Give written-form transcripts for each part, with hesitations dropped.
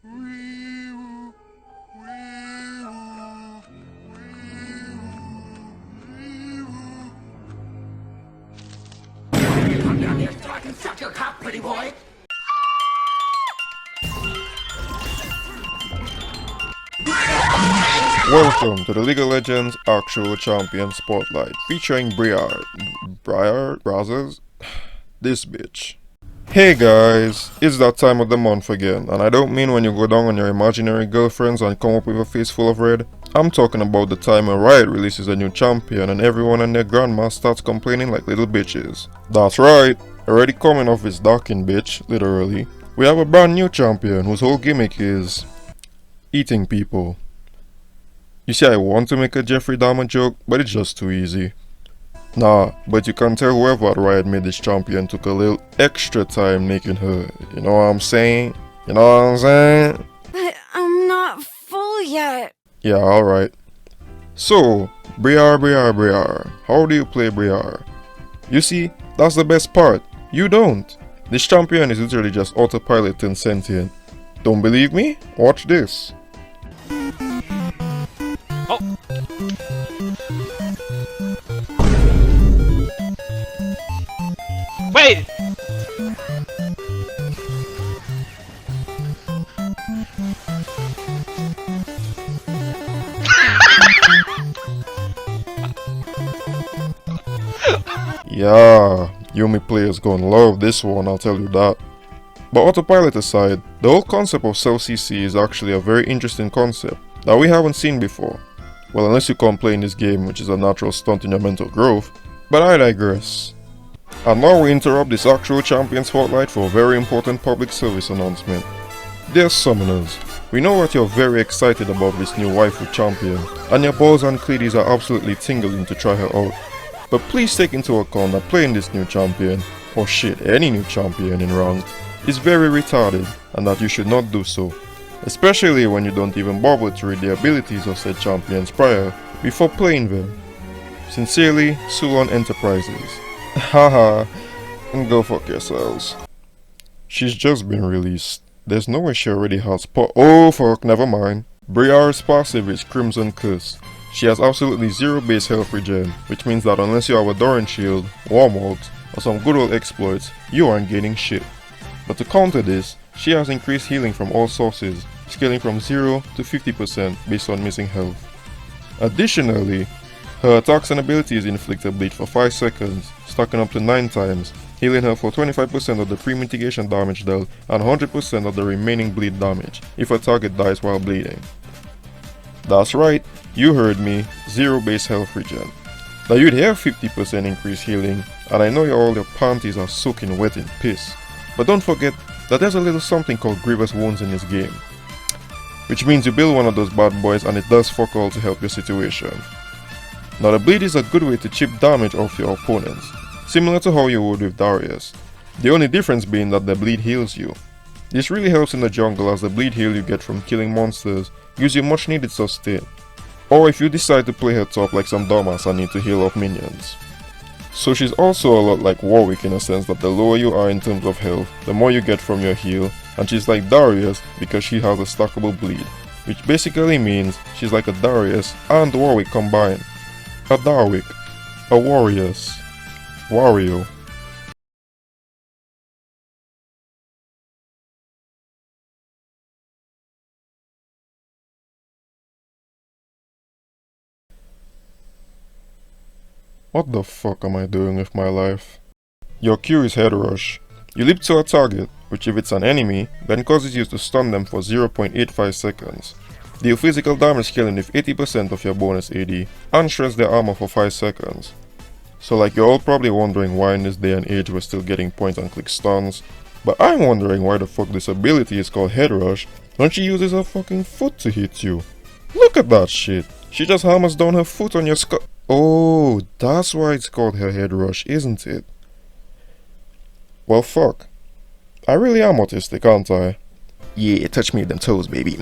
Come down here so I can suck your cock, pretty boy. Welcome to the League of Legends Actual Champion Spotlight featuring Briar Brothers. This bitch. Hey guys, it's that time of the month again, and I don't mean when you go down on your imaginary girlfriends and come up with a face full of red. I'm talking about the time when Riot releases a new champion and everyone and their grandma starts complaining like little bitches. That's right, already coming off its docking bitch, literally. We have a brand new champion whose whole gimmick is eating people. You see, I want to make a Jeffrey Dahmer joke, but it's just too easy. Nah, but you can tell whoever at Riot made this champion took a little extra time making her, you know what I'm saying? You know what I'm saying? But I'm not full yet. Yeah, alright. So, Briar, how do you play Briar? You see, that's the best part. You don't. This champion is literally just autopilot and sentient. Don't believe me? Watch this. Oh. Wait! Yeah, Yumi players gonna love this one, I'll tell you that. But autopilot aside, the whole concept of self-CC is actually a very interesting concept that we haven't seen before. Well, unless you can't play in this game, which is a natural stunt in your mental growth. But I digress. And now we interrupt this actual champion spotlight for a very important public service announcement. Dear summoners, we know that you're very excited about this new waifu champion, and your balls and clitties are absolutely tingling to try her out. But please take into account that playing this new champion, or shit, any new champion in ranked, is very retarded, and that you should not do so. Especially when you don't even bother to read the abilities of said champions prior, before playing them. Sincerely, Absulon Enterprises. Haha, and go fuck yourselves. She's just been released. There's no way she already has oh fuck, never mind. Briar's passive is Crimson Curse. She has absolutely zero base health regen, which means that unless you have a Doran Shield, Warmouth, or some good old exploits, you aren't gaining shit. But to counter this, she has increased healing from all sources, scaling from 0 to 50% based on missing health. Additionally, her attacks and abilities inflict a bleed for 5 seconds, stacking up to 9 times, healing her for 25% of the pre-mitigation damage dealt and 100% of the remaining bleed damage if a target dies while bleeding. That's right, you heard me, 0 base health regen. Now you'd hear 50% increased healing, and I know all your panties are soaking wet in piss. But don't forget that there's a little something called grievous wounds in this game. Which means you build one of those bad boys and it does fuck all to help your situation. Now the bleed is a good way to chip damage off your opponents, similar to how you would with Darius. The only difference being that the bleed heals you. This really helps in the jungle as the bleed heal you get from killing monsters gives you much needed sustain. Or if you decide to play her top like some dumbass and need to heal up minions. So she's also a lot like Warwick in a sense that the lower you are in terms of health, the more you get from your heal, and she's like Darius because she has a stackable bleed, which basically means she's like a Darius and Warwick combined. A Darwick. A Warriors. Wario. What the fuck am I doing with my life? Your Q is head rush. You leap to a target, which if it's an enemy, then causes you to stun them for 0.85 seconds. Deal physical damage scaling with 80% of your bonus AD, and shreds their armor for 5 seconds. So like you're all probably wondering why in this day and age we're still getting point and click stuns, but I'm wondering why the fuck this ability is called head rush when she uses her fucking foot to hit you. Look at that shit, she just hammers down her foot on your skull. Oh, that's why it's called her head rush, isn't it? Well fuck, I really am autistic, aren't I? Yeah, touch me with them toes, baby.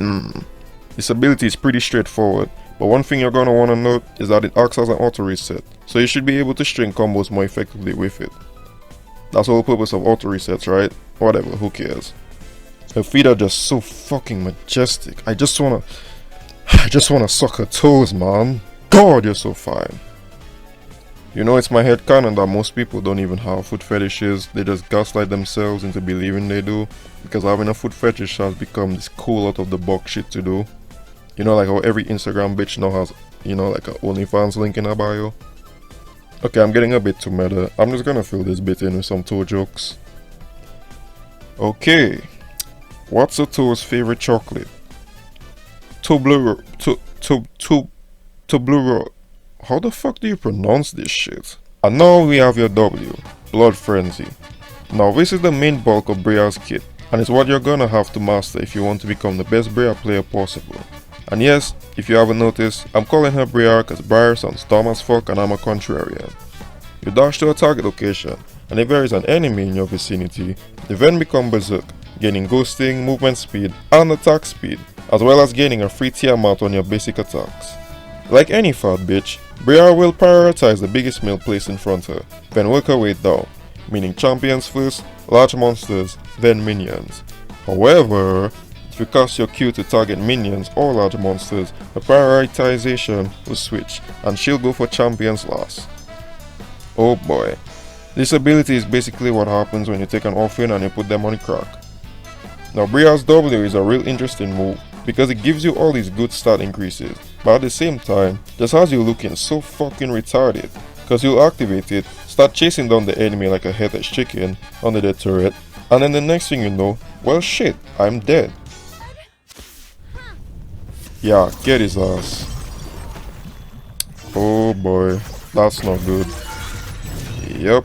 This ability is pretty straightforward, but one thing you're gonna wanna note is that it acts as an auto reset, so you should be able to string combos more effectively with it. That's the whole purpose of auto resets, right? Whatever, who cares. Her feet are just so fucking majestic. I just wanna suck her toes, man. God, you're so fine. You know, it's my headcanon that most people don't even have foot fetishes. They just gaslight themselves into believing they do, because having a foot fetish has become this cool out of the box shit to do. You know, like how every Instagram bitch now has, you know, like a OnlyFans link in her bio. Okay, I'm getting a bit too meta. I'm just gonna fill this bit in with some toe jokes. Okay, what's a toe's favorite chocolate? Toblerone. How the fuck do you pronounce this shit? And now we have your W, Blood Frenzy. Now this is the main bulk of Briar's kit, and it's what you're gonna have to master if you want to become the best Briar player possible. And yes, if you haven't noticed, I'm calling her Briar cause Briar sounds dumb as fuck and I'm a contrarian. You dash to a target location, and if there is an enemy in your vicinity, they then become berserk, gaining ghosting, movement speed, and attack speed, as well as gaining a free Tiamat on your basic attacks. Like any fat bitch, Briar will prioritize the biggest meal placed in front of her, then work her way down, meaning champions first, large monsters, then minions. However, if you cast your Q to target minions or large monsters, the prioritization will switch, and she'll go for champions last. Oh boy. This ability is basically what happens when you take an orphan and you put them on crack. Now Briar's W is a real interesting move, because it gives you all these good stat increases, but at the same time, just has you looking so fucking retarded, cause you'll activate it, start chasing down the enemy like a headless chicken under the turret, and then the next thing you know, well shit, I'm dead. Yeah, get his ass. Oh boy, that's not good. Yep.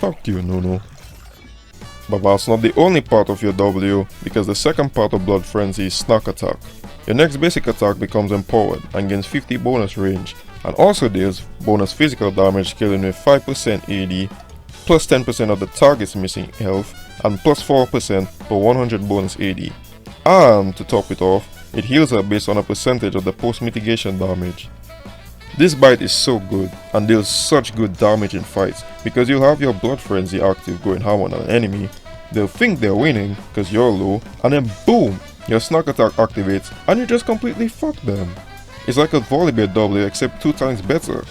Fuck you, Nuno. But that's not the only part of your W, because the second part of Blood Frenzy is Snack Attack. Your next basic attack becomes empowered and gains 50 bonus range, and also deals bonus physical damage scaling with 5% AD, plus 10% of the target's missing health, and plus 4% for 100 bonus AD. And to top it off, it heals her based on a percentage of the post mitigation damage. This bite is so good and deals such good damage in fights, because you'll have your Blood Frenzy active going ham on an enemy, they'll think they're winning because you're low, and then boom, your Snack Attack activates and you just completely fuck them. It's like a volleyball W except 2 times better,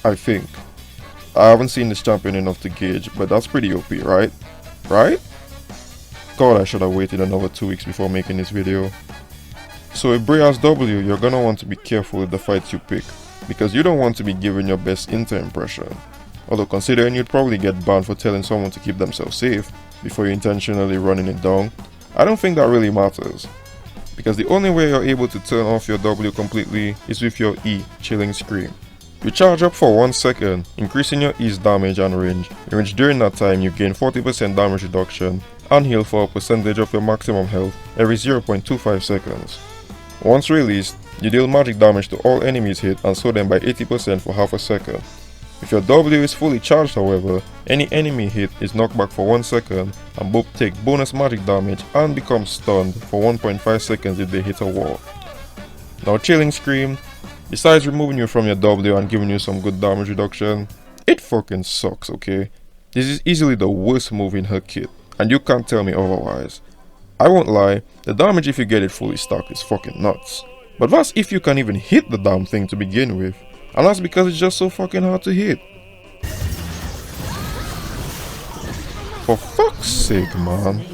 I think. I haven't seen this champion enough to gauge, but that's pretty OP, right? Right? God, I should have waited another 2 weeks before making this video. So with Briar's W, you're gonna want to be careful with the fights you pick, because you don't want to be giving your best Inter impression. Although considering you'd probably get banned for telling someone to keep themselves safe before you intentionally running it down, I don't think that really matters. Because the only way you're able to turn off your W completely is with your E, Chilling Scream. You charge up for 1 second, increasing your E's damage and range, in which during that time you gain 40% damage reduction and heal for a percentage of your maximum health every 0.25 seconds. Once released, you deal magic damage to all enemies hit and slow them by 80% for half a second. If your W is fully charged, however, any enemy hit is knocked back for 1 second and both take bonus magic damage and become stunned for 1.5 seconds if they hit a wall. Now Chilling Scream, besides removing you from your W and giving you some good damage reduction, it fucking sucks, okay? This is easily the worst move in her kit, and you can't tell me otherwise. I won't lie, the damage if you get it fully stacked is fucking nuts. But that's if you can even hit the damn thing to begin with, and that's because it's just so fucking hard to hit. For fuck's sake, man.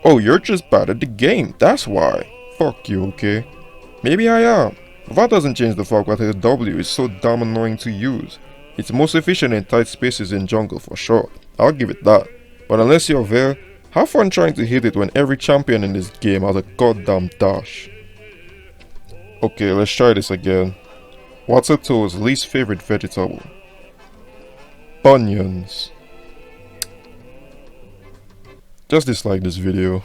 Oh, you're just bad at the game, that's why. Fuck you, okay? Maybe I am, but that doesn't change the fact that her W is so damn annoying to use. It's most efficient in tight spaces in jungle for sure, I'll give it that. But unless you're there, have fun trying to hit it when every champion in this game has a goddamn dash. Okay, let's try this again. What's a toad's least favorite vegetable? Bunions. Just dislike this video.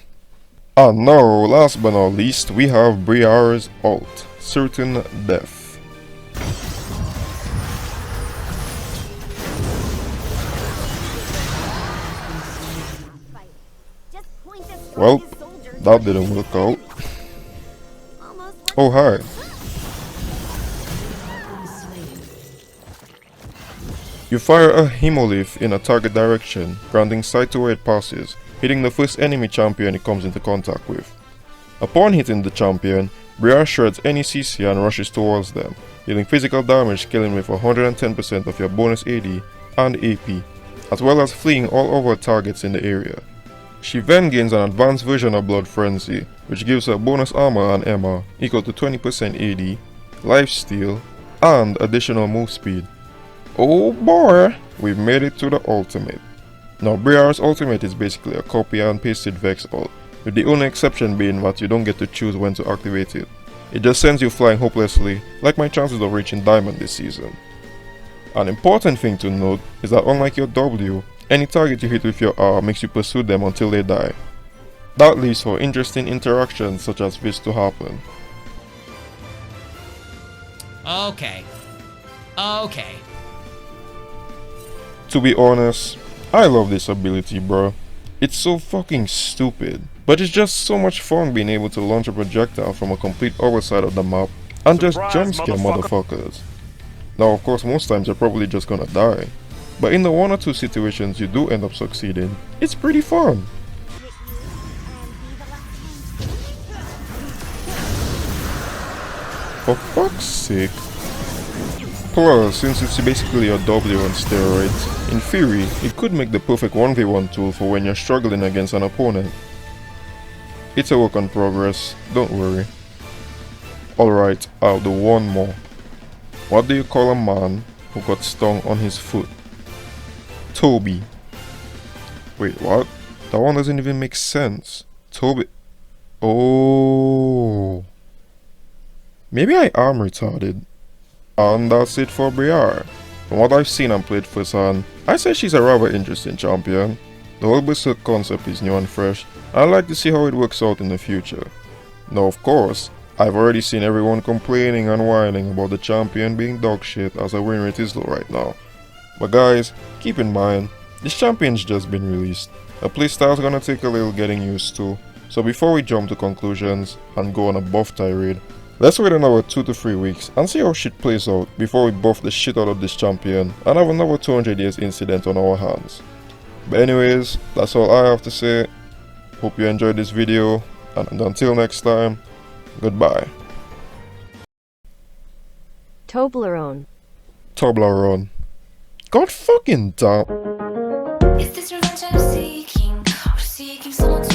And now, last but not least, we have Briar's ult, Certain Death. Well, that didn't work out. Oh hi. You fire a Hemolith in a target direction, granting sight to where it passes, hitting the first enemy champion it comes into contact with. Upon hitting the champion, Briar shreds any CC and rushes towards them, dealing physical damage scaling with 110% of your bonus AD and AP, as well as fleeing all over targets in the area. She then gains an advanced version of Blood Frenzy, which gives her bonus armor and MR equal to 20% AD, lifesteal, and additional move speed. Oh boy, we've made it to the ultimate. Now Briar's ultimate is basically a copy and pasted Vex ult, with the only exception being that you don't get to choose when to activate it. It just sends you flying hopelessly, like my chances of reaching Diamond this season. An important thing to note is that unlike your W, any target you hit with your R makes you pursue them until they die. That leaves for interesting interactions such as this to happen. Okay. Okay. To be honest, I love this ability, bro. It's so fucking stupid, but it's just so much fun being able to launch a projectile from a complete other side of the map and just jump scare motherfuckers. Now of course most times you're probably just gonna die, but in the one or two situations you do end up succeeding, it's pretty fun. For fuck's sake. Plus, since it's basically a W on steroids, in theory, it could make the perfect 1v1 tool for when you're struggling against an opponent. It's a work in progress, don't worry. Alright, I'll do one more. What do you call a man who got stung on his foot? Toby. Wait, what? That one doesn't even make sense. Toby. Oh. Maybe I am retarded. And that's it for Briar. From what I've seen and played firsthand, I say she's a rather interesting champion. The whole Berserk concept is new and fresh, and I'd like to see how it works out in the future. Now of course, I've already seen everyone complaining and whining about the champion being dog shit as her win rate is low right now. But guys, keep in mind, this champion's just been released. The playstyle's gonna take a little getting used to, so before we jump to conclusions and go on a buff tirade, let's wait another 2 to 3 weeks and see how shit plays out before we buff the shit out of this champion and have another 200 years incident on our hands. But anyways, that's all I have to say. Hope you enjoyed this video, and until next time, goodbye. Toblerone. Toblerone. God fucking damn. Is this revenge I'm seeking, or seeking someone to